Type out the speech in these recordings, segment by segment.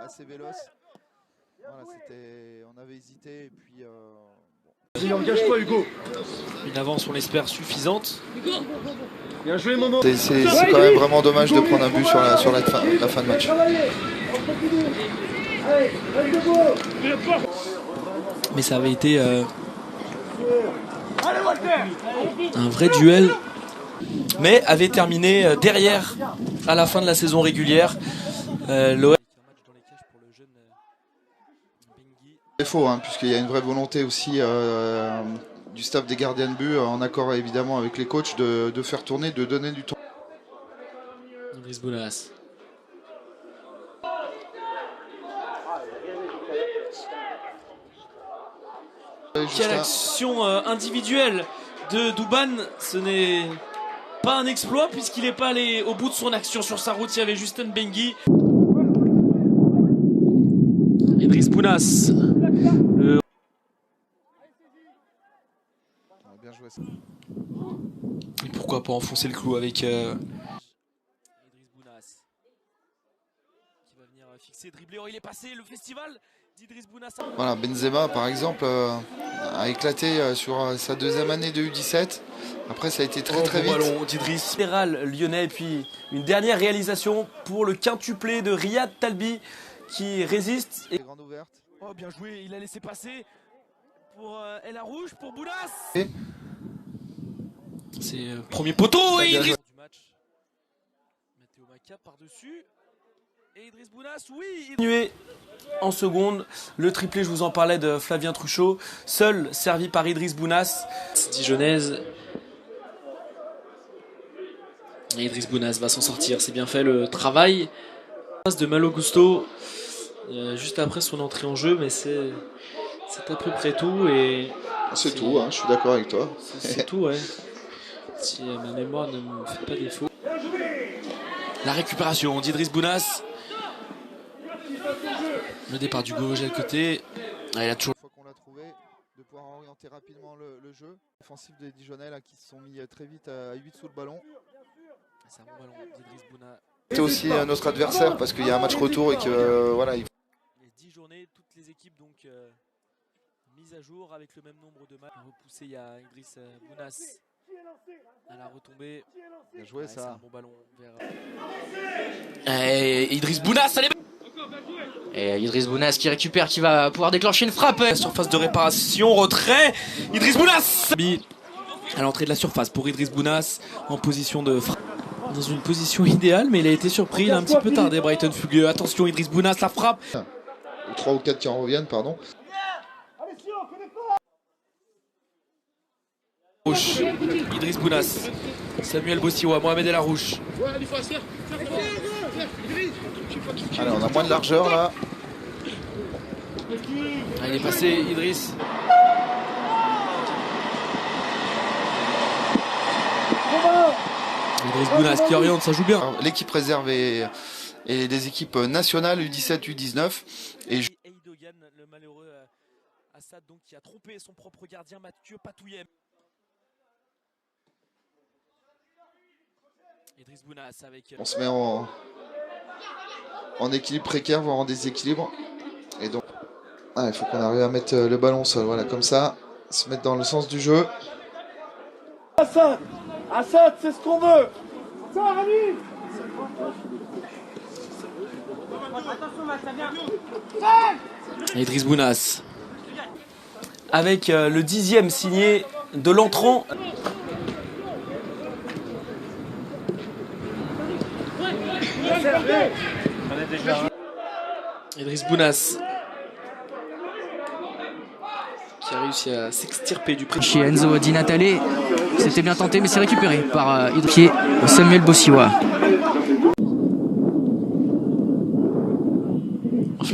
assez véloce. Voilà, on avait hésité et puis Engage-toi Hugo. Une avance, on l'espère, suffisante. Bien joué Momo. c'est quand même vraiment dommage de prendre un but sur la fin de match. Mais ça avait été un vrai duel. Mais avait terminé derrière à la fin de la saison régulière. L'OM. C'est faux, hein, puisqu'il y a une vraie volonté aussi du staff des gardiens de but, en accord évidemment avec les coachs, de faire tourner, de donner du temps. Idriss Bounas. Quelle action individuelle de Douban. Ce n'est pas un exploit puisqu'il n'est pas allé au bout de son action. Sur sa route, il y avait Justin Bengi. Idriss Bounas. Bien joué ça. Et pourquoi pas enfoncer le clou avec Idriss Bounas qui va venir fixer, dribbler. Il est passé le festival d'Idriss Bounas. Voilà, Benzema par exemple a éclaté sur sa deuxième année de U17. Après ça a été très vite. Ballon d'Idriss. Fédéral lyonnais, et puis une dernière réalisation pour le quintuplé de Riyad Talbi qui résiste. Et... Grande ouverte. Oh bien joué, il a laissé passer pour El Rouge pour Bounas. C'est premier poteau et Idriss du match. Matteo Maca par-dessus. Et Idriss Bounas, oui. Continué en seconde. Le triplé, je vous en parlais, de Flavien Truchot. Seul servi par Idriss Bounas. Dijonnaise. Et Idriss Bounas va s'en sortir. C'est bien fait le travail de Malo Gusto. Juste après son entrée en jeu, mais c'est à peu près tout. C'est tout, hein, je suis d'accord avec toi. C'est tout, ouais. Si ma mémoire ne me fait pas défaut. La récupération d'Idriss Bounas. Le départ du gauche à côté. Ah, il a toujours... Une fois qu'on l'a trouvé, de pouvoir orienter rapidement le jeu. Offensif des Dijonnais là, qui se sont mis très vite à 8 sous le ballon. C'est un bon ballon d'Idriss Bounas. C'est aussi notre adversaire parce qu'il y a un match retour et que voilà. Les 10 journées, toutes les équipes donc mises à jour avec le même nombre de matchs. Repoussé, il y a Idriss Bounas à la retombée. Bien joué ça. C'est un bon ballon vers... Et Idriss Bounas, allez. Et Idriss Bounas qui récupère, qui va pouvoir déclencher une frappe. Surface de réparation, retrait. Idriss Bounas à l'entrée de la surface pour Idriss Bounas en position de frappe. Dans une position idéale, mais il a été surpris. Il a un petit peu tardé, Brighton Fugueux. Attention, Idriss Bounas, la frappe. 3 ou 4 qui en reviennent, pardon. Rouge. Idriss Bounas. Samuel Bossiwa, Mohamed El Arouche. Allez, on a moins de largeur là. Ah, il est passé, Idriss. Idriss Bounas qui oriente, ça joue bien. L'équipe réserve et les équipes nationales U17, U19. Et Eidogan, le malheureux Assad, donc, qui a trompé son propre gardien Mathieu Patouyem. Idriss Bounas avec... on se met en équilibre précaire, voire en déséquilibre. Et donc, il faut qu'on arrive à mettre le ballon au sol. Voilà, comme ça, se mettre dans le sens du jeu. Assad, c'est ce qu'on veut. Ça, Rami. Idriss Bounas. Avec le 10e signé de l'entrant. Idriss Bounas qui a réussi à s'extirper du prix. Chez Enzo Di Natale, c'était bien tenté, mais c'est récupéré par Idriss Samuel Bossiwa.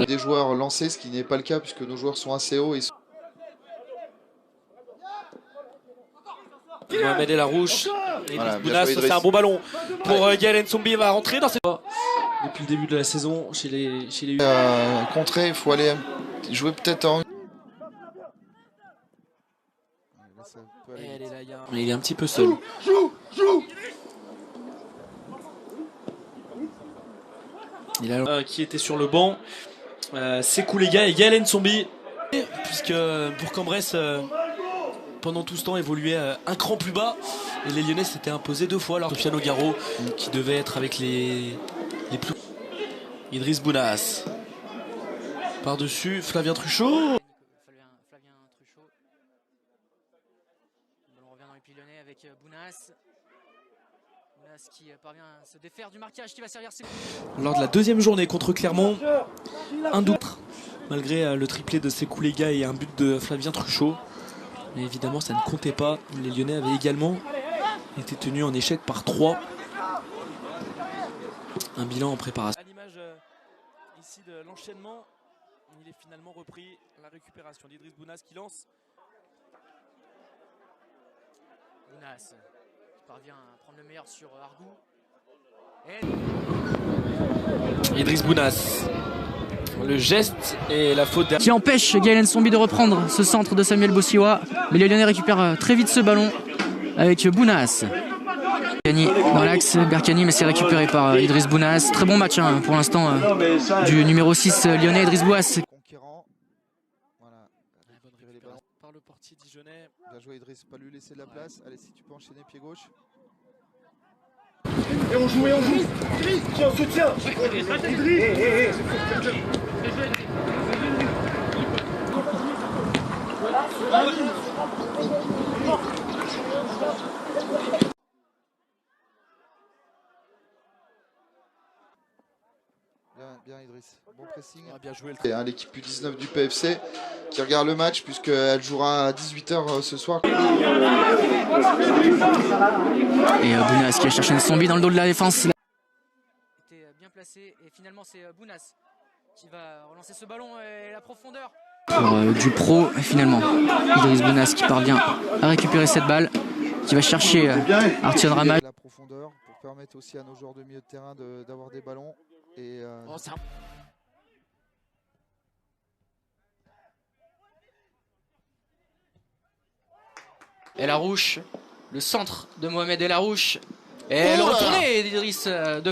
Des joueurs lancés, ce qui n'est pas le cas puisque nos joueurs sont assez hauts. Mohamed El Arouche. Voilà, Bounas, c'est un bon ballon pour Gaël Nsombi. Il va rentrer dans ses... Depuis le début de la saison chez les contré, il faut aller jouer peut-être en... Mais il est un petit peu seul. Il a qui était sur le banc. Sekou Lega et Gaël Nsombi, puisque Bourg-en-Bresse pendant tout ce temps évoluait un cran plus bas et les Lyonnais s'étaient imposés 2 fois. Alors Sofiane Ogaro qui devait être avec les plus. Idriss Bounas par-dessus Flavien Truchot. Flavien Truchot. Le ballon revient dans les plis lyonnais avec Bounas. Bounas qui parvient à se défaire du marquage qui va servir ses... Lors de la deuxième journée contre Clermont, un double malgré le triplé de Sekou Lega et un but de Flavien Truchot. Mais évidemment ça ne comptait pas. Les Lyonnais avaient également été tenus en échec par 3. Un bilan en préparation. À l'image ici de l'enchaînement, il est finalement repris. La récupération d'Idriss Bounas qui lance. Bounas qui parvient à prendre le meilleur sur Argou. Et... Idriss Bounas. Le geste et la faute qui empêche Gaël Nsombi de reprendre ce centre de Samuel Bossiwa. Mais les Lyonnais récupèrent très vite ce ballon avec Bounas. Berkani dans l'axe, Berkani, mais c'est récupéré par Idriss Bounas. Très bon match pour l'instant du numéro 6 lyonnais, Idriss Bounas. Conquérant. Voilà. Récupérer les ballons. Par le portier dijonnais. Bien joué Idriss, pas lui laisser de la place. Allez, si tu peux enchaîner pied gauche. Et on joue, Tiens, on soutient. Bien Idriss, bon pressing. Bien joué. Et l'équipe U19 du PFC qui regarde le match puisqu'elle jouera à 18 h ce soir. Et Bounas qui a cherché Nsombi dans le dos de la défense. Il était bien placé et finalement c'est Bounas qui va relancer ce ballon et la profondeur. Pour Dupro et finalement Idriss Bounas qui parvient à récupérer cette balle, qui va chercher Arthur Ramage. La profondeur pour permettre aussi à nos joueurs de milieu de terrain d'avoir des ballons. Et El Arouche, le centre de Mohamed El Arouche. Et le retourné d'Idriss de